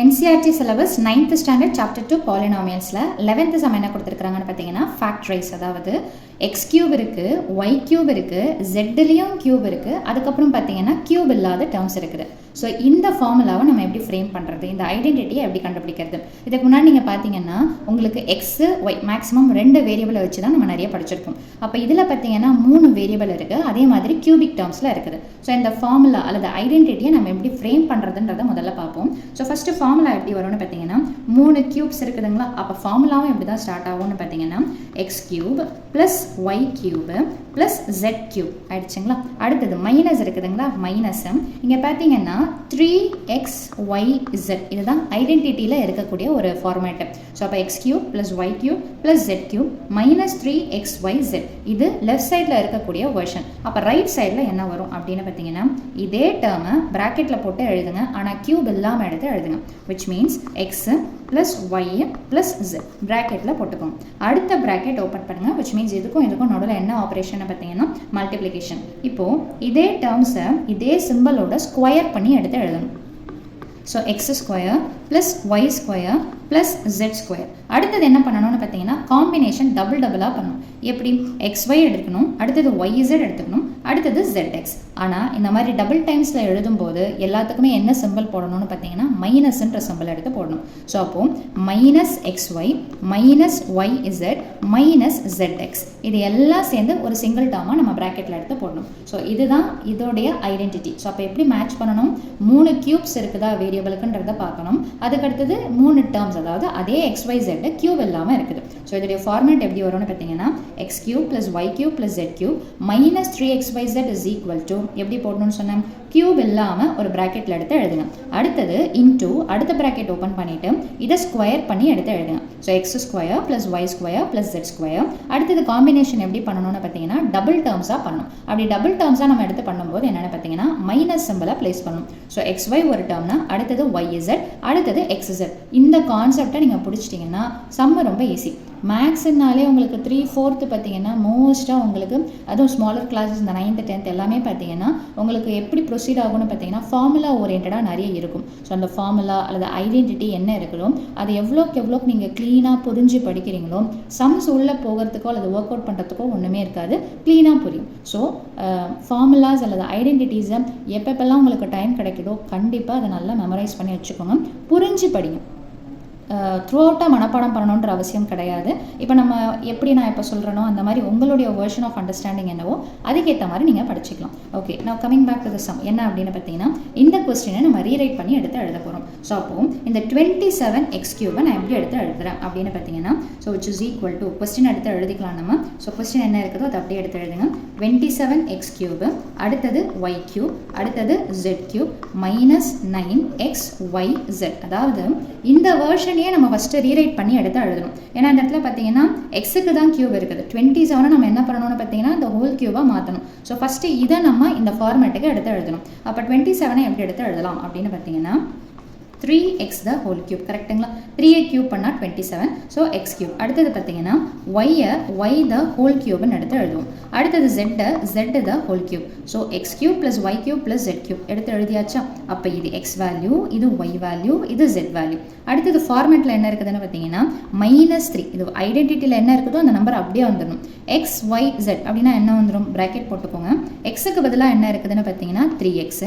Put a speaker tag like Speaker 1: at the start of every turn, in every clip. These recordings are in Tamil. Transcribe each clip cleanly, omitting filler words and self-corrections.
Speaker 1: NCERT syllabus 9th standard chapter 2 polynomialsல 11th sum என்ன கொடுத்திருக்காங்கன்னு பார்த்தீங்கன்னா factorize, அதாவது x cube இருக்கு, y cube இருக்கு, z லியும் cube இருக்கு, அதுக்கப்புறம் பார்த்தீங்கன்னா cube இல்லாத terms இருக்குது. ஸோ இந்த ஃபார்முலாவை நம்ம எப்படி ஃப்ரேம் பண்ணுறது, இந்த ஐடென்டிட்டியை எப்படி கண்டுபிடிக்கிறது. இதுக்கு முன்னாடி நீங்கள் பார்த்தீங்கன்னா உங்களுக்கு எக்ஸு ஒய் மேக்ஸிமம் 2 வேரியபிளை வச்சு தான் நம்ம நிறைய படிச்சிருக்கோம். அப்போ இதில் பார்த்தீங்கன்னா 3 வேரியபிள் இருக்குது, அதே மாதிரி கியூபிக் டேர்ம்ஸில் இருக்குது. ஸோ இந்த ஃபார்முலா அல்லது ஐடென்டிட்டியை நம்ம எப்படி ஃப்ரேம் பண்ணுறதுன்றதை முதல்ல பார்ப்போம். ஸோ ஃபஸ்ட்டு ஃபார்முலா எப்படி வரும்னு பார்த்தீங்கன்னா 3 கியூப்ஸ் இருக்குதுங்களா, அப்போ ஃபார்முலாவும் எப்படி தான் ஸ்டார்ட் ஆகும்னு பார்த்தீங்கன்னா x cube plus y cube plus jet cube ஆயிடுச்சுங்களா. அடுத்தது மைனஸ் இருக்குதுங்களா, மைனஸும் இங்கே பார்த்தீங்கன்னா 3xyz இதுதான் ஐடென்டிட்டியில் இருக்கக்கூடிய ஒரு ஃபார்மேட்டு. ஸோ அப்போ x cube plus y cube plus jet cube minus 3xyz இது லெஃப்ட் சைடில் இருக்கக்கூடிய வெர்ஷன். அப்போ ரைட் சைடில் என்ன வரும் அப்படின்னு பார்த்தீங்கன்னா இதே டேர்மை ப்ராக்கெட்டில் போட்டு எழுதுங்க, ஆனால் கியூப் இல்லாமல் எடுத்து எழுதுங்க. Which means x plus y plus z ப்ராக்கெட்டில் போட்டுக்கோங்க. அடுத்த ப்ராக்கெட் ஓப்பன் பண்ணுங்கள். விச் மீன்ஸ் இதுக்கும் நடுவில் என்ன ஆப்ரேஷன் பார்த்தீங்கன்னா மல்டிப்ளிகேஷன். இப்போது இதே டேர்ம்ஸை இதே சிம்பிளோட ஸ்கொயர் பண்ணி எடுத்து எழுதணும். So x square plus y square plus z square. அடுத்தது என்ன பண்ணணும்னு பார்த்தீங்கன்னா காம்பினேஷன் டபுளாக பண்ணணும். எப்படி XY எடுக்கணும், அடுத்தது YZ எடுத்துக்கணும், அடுத்தது ZX. ஆனால் இந்த மாதிரி டபுள் டைம்ஸில் எழுதும்போது எல்லாத்துக்குமே என்ன சிம்பிள் போடணும்னு பார்த்தீங்கன்னா மைனஸ்ன்ற சிம்பிள் எடுத்து போடணும். ஸோ அப்போது minus XY minus YZ minus ZX இது எல்லாம் சேர்ந்து ஒரு சிங்கிள் டேர்மாக நம்ம ப்ராக்கெட்டில் எடுத்து போடணும். ஸோ இதுதான் இதோடைய ஐடென்டிட்டி. ஸோ அப்போ எப்படி மேட்ச் பண்ணணும், 3 கியூப்ஸ் இருக்குதா வேரியபிளுக்குன்றதை பார்க்கணும். அதுக்கடுத்தது 3 டேர்ம்ஸ், அதாவது அதே XYZ கியூப் இல்லாமல் இருக்குது. ஸோ இதோடைய ஃபார்மேட் எப்படி வரும்னு பார்த்தீங்கன்னா x cube plus y cube plus jet cube minus 3xyz is equal to எப்படி போடணும்னு சொன்னேன், கியூப் இல்லாமல் ஒரு ப்ராக்கெட்டில் எடுத்து எழுதுங்க. அடுத்தது இன்டூ அடுத்த ப்ராக்கெட் ஓப்பன் பண்ணிவிட்டு இதை ஸ்கொயர் பண்ணி எடுத்து எழுதுங்க. So x square plus y square plus z square. அடுத்தது காம்பினேஷன் எப்படி பண்ணணும்னு பார்த்தீங்கன்னா டபுள் டேர்ம்ஸாக பண்ணணும். அப்படி டபுள் டேர்ம்ஸாக நம்ம எடுத்து பண்ணும்போது என்னென்னு பார்த்தீங்கன்னா மைனஸ் சிம்பிளாக ப்ளேஸ் பண்ணணும். ஸோ XY ஒரு டேர்ம்னா அடுத்தது YZ அடுத்தது XZ. இந்த கான்செப்டை நீங்கள் பிடிச்சிட்டிங்கன்னா சம்ம ரொம்ப ஈஸி. மேக்ஸ்னாலே உங்களுக்கு 3/4 பார்த்தீங்கன்னா மோஸ்ட்டாக உங்களுக்கு, அதுவும் ஸ்மாலர் கிளாஸஸ் இந்த 9th 10th எல்லாமே பார்த்தீங்கன்னா உங்களுக்கு எப்படி ப்ரொசீட் ஆகும்னு பார்த்தீங்கன்னா ஃபார்முலா ஓரியன்டாக நிறைய இருக்கும். ஸோ அந்த ஃபார்முலா அல்லது ஐடென்டிட்டி என்ன இருக்குதோ அது எவ்வளோக்கு நீங்கள் க்ளீனாக புரிஞ்சு படிக்கிறீங்களோ சம்ஸ் உள்ளே போகிறதுக்கோ அல்லது ஒர்க் அவுட் பண்ணுறதுக்கோ ஒன்றுமே இருக்காது, க்ளீனாக புரியும். ஸோ ஃபார்முலாஸ் அல்லது ஐடென்டிட்டிஸை எப்பப்பெல்லாம் உங்களுக்கு டைம் கிடைக்குதோ கண்டிப்பாக அதை நல்லா மெமரைஸ் பண்ணி வச்சுக்கோங்க, புரிஞ்சு படிங்க. த்ரூ அவுட்டாக மனப்பாடம் பண்ணணுன்ற அவசியம் கிடையாது. இப்போ நம்ம எப்படி நான் இப்போ சொல்கிறேனோ அந்த மாதிரி உங்களுடைய வெர்ஷன் ஆஃப் அண்டர்ஸ்டாண்டிங் என்னவோ அதுக்கேற்ற மாதிரி நீங்கள் படிச்சுக்கலாம். ஓகே, நான் coming back to the sum என்ன அப்படின்னு பார்த்தீங்கன்னா இந்த கொஸ்டினை நம்ம ரீரைட் பண்ணி எடுத்து எழுத போகிறோம். ஸோ அப்போது இந்த 27x³ நான் எப்படி எடுத்து எழுதுறேன் அப்படின்னு பார்த்தீங்கன்னா so which is equal to question எடுத்து எழுதிக்கலாம் நம்ம. ஸோ கொஸ்டின் என்ன இருக்குதோ அதை அப்படியே எடுத்து எழுதுங்க. 27x³ அடுத்தது y³ அடுத்தது z³ மைனஸ் 9xyz. அதாவது இந்த வெர்ஷன் நம்ம ஃபஸ்ட்டு ரீரைட் பண்ணி எடுத்து எழுதணும். ஏன்னா இந்த இடத்துல பார்த்தீங்கன்னா எக்ஸுக்கு தான் கியூப் இருக்குது, 27 நம்ம என்ன பண்ணணும்னு பார்த்தீங்கன்னா இந்த ஹோல் கியூபாக மாற்றணும். ஸோ ஃபஸ்ட்டு இதை நம்ம இந்த ஃபார்மேட்டுக்கு எடுத்து எழுதணும். அப்போ 27 எப்படி எடுத்து எழுதலாம் அப்படின்னு பார்த்தீங்கன்னா 3x the whole cube கரெக்டுங்களா. 3a கியூப் பண்ணால் 27, ஸோ x கியூப். அடுத்தது பார்த்தீங்கன்னா y the whole கியூப்னு எடுத்து எழுதுவோம். அடுத்தது z the whole cube. So x cube plus y cube plus z cube எடுத்து எழுதியாச்சா. அப்போ இது x வேல்யூ, இது y வேல்யூ, இது z வேல்யூ. அடுத்தது ஃபார்மேட்டில் என்ன இருக்குதுன்னு பார்த்தீங்கன்னா -3. இது ஐடென்டிட்டியில் என்ன இருக்குதோ அந்த நம்பர் அப்படியே வந்துடணும். xyz அப்படின்னா என்ன வந்துடும், ப்ராக்கெட் போட்டுக்கோங்க. எக்ஸுக்கு பதிலாக என்ன இருக்குதுன்னு பார்த்தீங்கன்னா 3x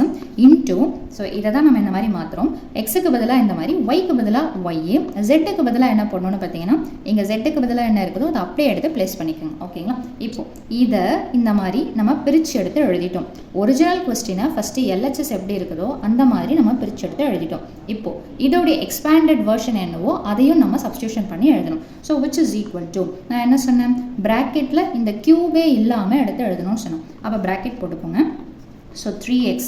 Speaker 1: இன்டூ, ஸோ இதை தான் நம்ம இந்த மாதிரி மாற்றுறோம். எக்ஸுக்கு பதிலாக இந்த மாதிரி, ஒய்க்கு பதிலாக ஒய், ஜெட்டுக்கு பதிலாக என்ன பண்ணணும்னு பார்த்தீங்கன்னா இங்கே ஜெட்டுக்கு பதிலாக என்ன இருக்குதோ அதை அப்படியே எடுத்து ப்ளேஸ் பண்ணிக்கோங்க. ஓகேங்களா. இப்போ இதை இந்த மாதிரி நம்ம பிரித்து எடுத்து எழுதிட்டோம். ஒரிஜினல் கொஸ்டினை ஃபஸ்ட்டு LHS எப்படி இருக்குதோ அந்த மாதிரி நம்ம பிரித்து எடுத்து எழுதிட்டோம். இப்போது இதோடைய எக்ஸ்பேண்டட் வெர்ஷன் என்னவோ அதையும் நம்ம சப்ஸ்டியூஷன் பண்ணி எழுதணும். So which is equal to, நான் என்ன சொன்னேன், ப்ராக்கெட்டில் இந்த கியூபே இல்லாமல் எடுத்து எழுதணும்னு சொன்னோம். அப்போ ப்ராக்கெட் போட்டுக்கோங்க. ஸோ 3x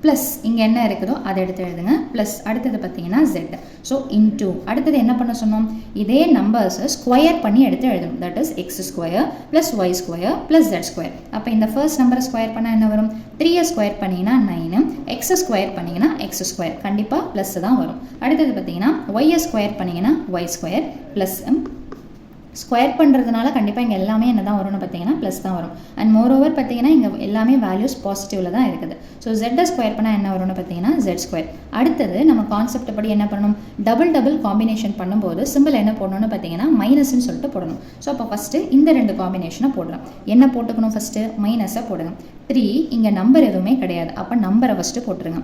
Speaker 1: ப்ளஸ் இங்கே என்ன இருக்குதோ அதை எடுத்து எழுதுங்க, ப்ளஸ் அடுத்தது பார்த்தீங்கன்னா z. ஸோ இன்டூ அடுத்தது என்ன பண்ண சொன்னோம், இதே நம்பர்ஸை ஸ்கொயர் பண்ணி எடுத்து எழுதணும். That is x square plus y square plus z square. அப்போ இந்த ஃபர்ஸ்ட் நம்பரை ஸ்கொயர் பண்ணால் என்ன வரும், 3 ஸ்கொயர் பண்ணிங்கன்னா 9, எக்ஸ் ஸ்கொயர் பண்ணிங்கன்னா எக்ஸ் ஸ்கொயர், கண்டிப்பாக ப்ளஸ் தான் வரும். அடுத்தது பார்த்தீங்கன்னா ஒய் ஸ்கொயர் பண்ணிங்கன்னா ஒய் ஸ்கொயர் ப்ளஸ் ஸ்கொயர் பண்ணுறதுனால கண்டிப்பாக இங்கே எல்லாமே என்ன தான் வரும்னு பார்த்தீங்கன்னா ப்ளஸ் தான் வரும். அண்ட் மோரோவர் பார்த்தீங்கன்னா இங்கே எல்லாமே வேல்யூஸ் பாசிட்டிவில் தான் இருக்குது. ஸோ ஜெட்டை ஸ்கொயர் பண்ணால் என்ன வரும்னு பார்த்தீங்கன்னா ஜெட் ஸ்கொயர். அடுத்தது நம்ம கான்செப்ட் படி என்ன பண்ணணும், டபுள் காம்பினேஷன் பண்ணும்போது சிம்பிள் என்ன போடணும்னு பார்த்தீங்கன்னா மைனஸ்ன்னு சொல்லிட்டு போடணும். ஸோ அப்போ ஃபஸ்ட்டு இந்த 2 காம்பினேஷனை போடலாம். என்ன போட்டுக்கணும், ஃபஸ்ட்டு மைனஸை போடுங்க. 3 இங்கே நம்பர் எதுவுமே கிடையாது, அப்போ நம்பரை ஃபஸ்ட்டு போட்டுருங்க.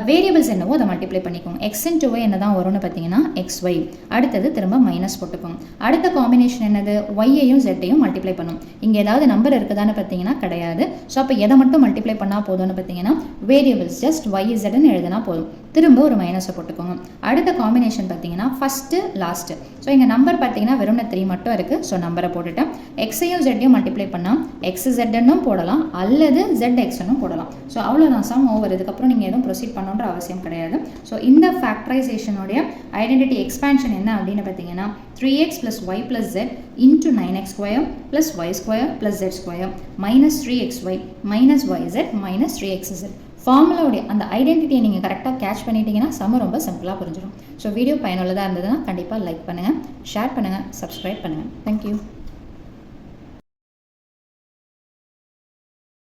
Speaker 1: வேரியபிள்ஸ் என்னவோ அதை மல்டிப்ளை பண்ணிக்கோங்க. எக்ஸ் இன்டு ஒய் என்ன தான் வரும்னு பார்த்தீங்கன்னா XY. அடுத்தது திரும்ப மைனஸ் போட்டுக்கோங்க. அடுத்த காம்பினேஷன் என்னது, ஒய்யையும் ஜெட்டையும் மல்டிப்ளை பண்ணும். இங்கே ஏதாவது நம்பர் இருக்குதான்னு பார்த்தீங்கன்னா கிடையாது. ஸோ அப்போ எதை மட்டும் மல்டிப்ளை பண்ணால் போதும்னு பார்த்தீங்கன்னா வேரியபிள்ஸ் ஜஸ்ட் YZன்னு எழுதினா போதும். திரும்ப ஒரு மைனஸை போட்டுக்கோங்க. அடுத்த காம்பினேஷன் பார்த்தீங்கன்னா ஃபஸ்ட்டு லாஸ்ட்டு. ஸோ இங்கே நம்பர் பார்த்தீங்கன்னா வெறும் 3 மட்டும் இருக்குது. ஸோ நம்பரை போட்டுட்டேன். எக்ஸையும் ஜெட்டையும் மல்டிப்ளை பண்ணால் XZன்னு போடலாம் அல்லது ZXன்னு போடலாம். ஸோ அவ்வளோதான், சம் ஓவர். இதுக்கப்புறம் நீங்கள் எதுவும் ப்ரொசீட் பண்ணணுன்ற அவசியம் கிடையாது. ஸோ இந்த ஃபேக்டரைசேஷனுடைய ஐடென்டிட்டி எக்ஸ்பேன்ஷன் என்ன அப்படின்னு பார்த்தீங்கன்னா 3x + y + z into 9x² + y² + z² minus 3xy minus yz minus 3xz. ஃபார்முலாவுடைய அந்த ஐடென்டிட்டியை நீங்கள் கரெக்டாக கேட்ச் பண்ணிட்டீங்கன்னா சம்ம ரொம்ப சிம்பிளாக புரிஞ்சிடும். ஸோ வீடியோ பயனுள்ளதாக இருந்ததுன்னா கண்டிப்பாக லைக் பண்ணுங்கள், ஷேர் பண்ணுங்கள், சப்ஸ்கிரைப் பண்ணுங்கள். தேங்க்யூ.